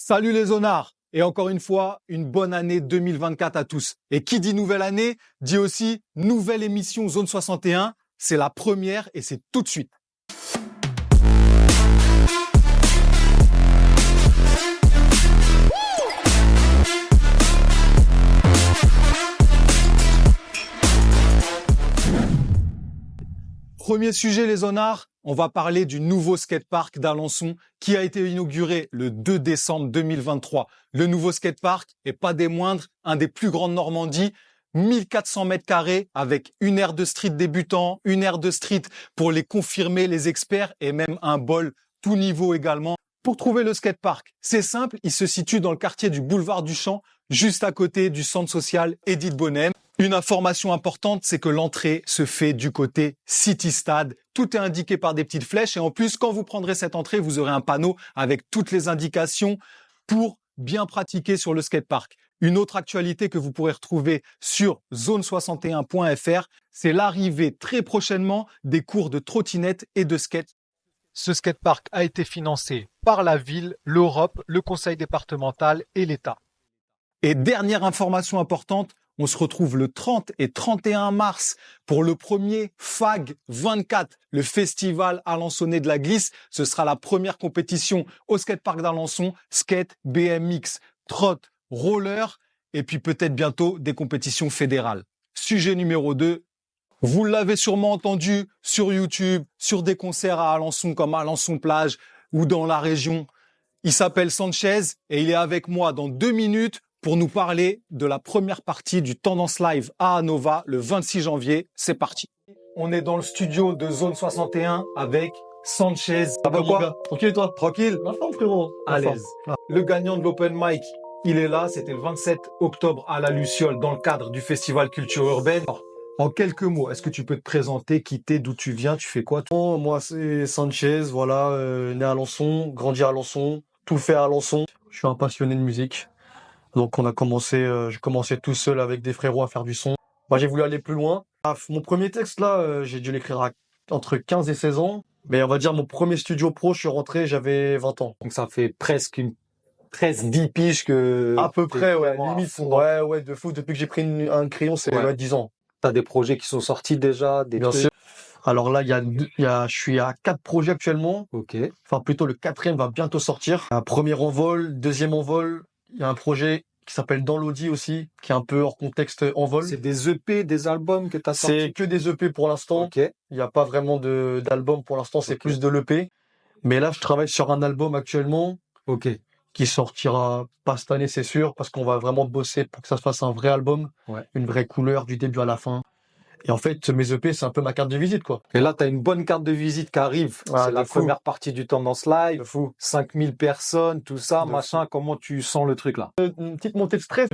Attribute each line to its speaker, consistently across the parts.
Speaker 1: Salut les zonards et encore une fois, une bonne année 2024 à tous. Et qui dit nouvelle année, dit aussi nouvelle émission Zone 61. C'est la première et c'est tout de suite. Premier sujet les zonards, on va parler du nouveau skatepark d'Alençon qui a été inauguré le 2 décembre 2023. Le nouveau skatepark est pas des moindres, un des plus grands de Normandie, 1400 mètres carrés avec une aire de street débutant, une aire de street pour les confirmer, les experts et même un bol tout niveau également. Pour trouver le skatepark, c'est simple, il se situe dans le quartier du boulevard du Champ, juste à côté du centre social Edith Bonnem. Une information importante, c'est que l'entrée se fait du côté City Stade. Tout est indiqué par des petites flèches et en plus, quand vous prendrez cette entrée, vous aurez un panneau avec toutes les indications pour bien pratiquer sur le skatepark. Une autre actualité que vous pourrez retrouver sur zone61.fr, c'est l'arrivée très prochainement des cours de trottinette et de skate. Ce skatepark a été financé par la ville, l'Europe, le conseil départemental et l'État. Et dernière information importante, on se retrouve le 30 et 31 mars pour le premier FAG 24, le festival alençonnais de la glisse. Ce sera la première compétition au skatepark d'Alençon, skate, BMX, trot, roller et puis peut-être bientôt des compétitions fédérales. Sujet numéro 2. Vous l'avez sûrement entendu sur YouTube, sur des concerts à Alençon comme Alençon Plage ou dans la région. Il s'appelle Sanchez et il est avec moi dans 2 minutes pour nous parler de la première partie du Tendance Live à Hanova le 26 janvier. C'est parti. On est dans le studio de Zone 61 avec Sanchez. Ça va quoi?
Speaker 2: Tranquille toi?
Speaker 1: Tranquille?
Speaker 2: La forme frérot.
Speaker 1: À l'aise. Le gagnant de l'Open Mic, il est là. C'était le 27 octobre à la Luciole dans le cadre du Festival Culture Urbaine. En quelques mots, est-ce que tu peux te présenter, qui t'es, d'où tu viens, tu fais quoi?
Speaker 2: Moi c'est Sanchez, voilà, né à Alençon, grandi à Alençon, tout fait à Alençon. Je suis un passionné de musique. Donc j'ai commencé tout seul avec des frérots à faire du son. Moi j'ai voulu aller plus loin. Mon premier texte là, j'ai dû l'écrire entre 15 et 16 ans. Mais on va dire mon premier studio pro, je suis rentré, j'avais 20 ans.
Speaker 1: Donc ça fait presque 10 piges que...
Speaker 2: À peu près, ouais,
Speaker 1: limite.
Speaker 2: Ouais, de fou. Depuis que j'ai pris un crayon, c'est 10 ans.
Speaker 1: T'as des projets qui sont sortis déjà, des
Speaker 2: Bien
Speaker 1: trucs.
Speaker 2: sûr. Alors là, je suis à 4 projets actuellement.
Speaker 1: Ok.
Speaker 2: Enfin, plutôt le 4e va bientôt sortir. Un premier envol, deuxième envol. Il y a un projet qui s'appelle Dans l'Audi aussi, qui est un peu hors contexte envol.
Speaker 1: C'est des EP, des albums que t'as sortis?
Speaker 2: C'est que des EP pour l'instant.
Speaker 1: Ok.
Speaker 2: Il n'y a pas vraiment d'album pour l'instant, c'est plus de l'EP. Mais là, je travaille sur un album actuellement.
Speaker 1: Ok.
Speaker 2: Qui sortira pas cette année, c'est sûr, parce qu'on va vraiment bosser pour que ça se fasse un vrai album.
Speaker 1: Ouais.
Speaker 2: Une vraie couleur du début à la fin. Et en fait, mes EP, c'est un peu ma carte de visite, quoi.
Speaker 1: Et là, tu as une bonne carte de visite qui arrive. C'est la première partie du Tendance Live.
Speaker 2: De fou.
Speaker 1: 5000 personnes, tout ça,
Speaker 2: De
Speaker 1: machin. Comment tu sens le truc là?
Speaker 2: Une petite montée de stress.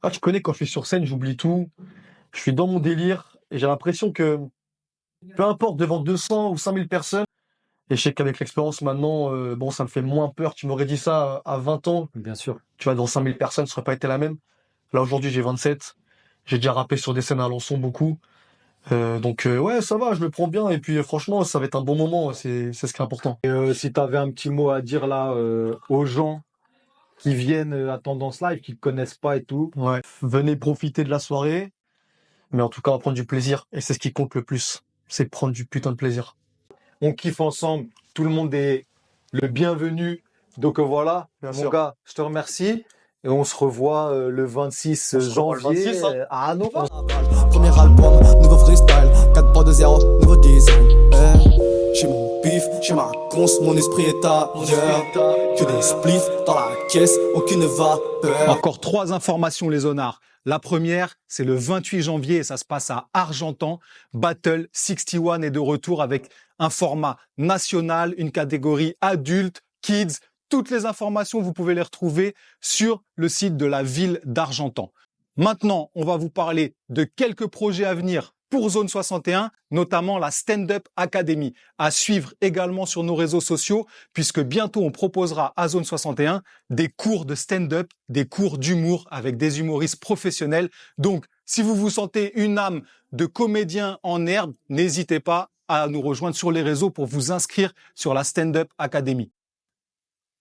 Speaker 2: Ah, tu connais, quand je suis sur scène, j'oublie tout. Je suis dans mon délire. Et j'ai l'impression que, peu importe, devant 200 ou 5000 personnes, et je sais qu'avec l'expérience maintenant, bon, ça me fait moins peur. Tu m'aurais dit ça à 20 ans.
Speaker 1: Bien sûr.
Speaker 2: Tu vois, dans 5000 personnes, ça aurait pas été la même. Là, aujourd'hui, j'ai 27. J'ai déjà rappé sur des scènes à Alençon beaucoup. Donc ouais, ça va, je le prends bien. Et puis franchement, ça va être un bon moment. C'est ce qui est important.
Speaker 1: Et si tu avais un petit mot à dire là aux gens qui viennent à Tendance Live, qui ne connaissent pas et tout.
Speaker 2: Ouais. Venez profiter de la soirée. Mais en tout cas, on va prendre du plaisir. Et c'est ce qui compte le plus. C'est de prendre du putain de plaisir.
Speaker 1: On kiffe ensemble. Tout le monde est le bienvenu. Donc voilà,
Speaker 2: Bien
Speaker 1: mon
Speaker 2: sûr.
Speaker 1: gars, je te remercie. Et on se revoit le 26 janvier
Speaker 2: le 26, hein.
Speaker 1: à Hanova.
Speaker 3: Premier album, nouveau freestyle, 4.2.0, nouveau design. J'ai mon bif, j'ai ma conce, mon esprit est ailleurs. Que des spliffs dans la caisse, aucune vapeur.
Speaker 1: Encore 3 informations les zonards. La première, c'est le 28 janvier et ça se passe à Argentan. Battle 61 est de retour avec un format national, une catégorie adulte, kids. Toutes les informations, vous pouvez les retrouver sur le site de la ville d'Argentan. Maintenant, on va vous parler de quelques projets à venir pour Zone 61, notamment la Stand Up Academy, à suivre également sur nos réseaux sociaux, puisque bientôt on proposera à Zone 61 des cours de stand-up, des cours d'humour avec des humoristes professionnels. Donc, si vous vous sentez une âme de comédien en herbe, n'hésitez pas à nous rejoindre sur les réseaux pour vous inscrire sur la Stand Up Academy.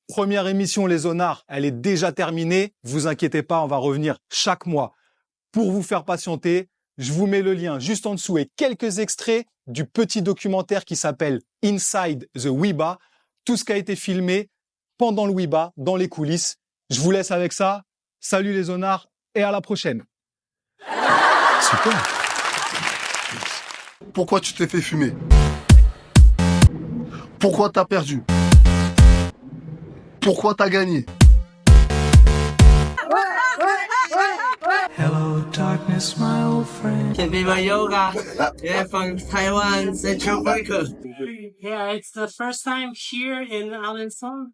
Speaker 1: Première émission, les Zonards, elle est déjà terminée. Vous inquiétez pas, on va revenir chaque mois. Pour vous faire patienter, je vous mets le lien juste en dessous et quelques extraits du petit documentaire qui s'appelle Inside the Weeba. Tout ce qui a été filmé pendant le Weeba, dans les coulisses. Je vous laisse avec ça. Salut les Zonards et à la prochaine.
Speaker 4: Super. Pourquoi tu t'es fait fumer? Pourquoi t'as perdu? Pourquoi t'as gagné?
Speaker 5: Hello, darkness, my old friend.
Speaker 6: Can be my yoga. Yeah, from Taiwan, Central America.
Speaker 7: Yeah, it's the first time here in Alençon.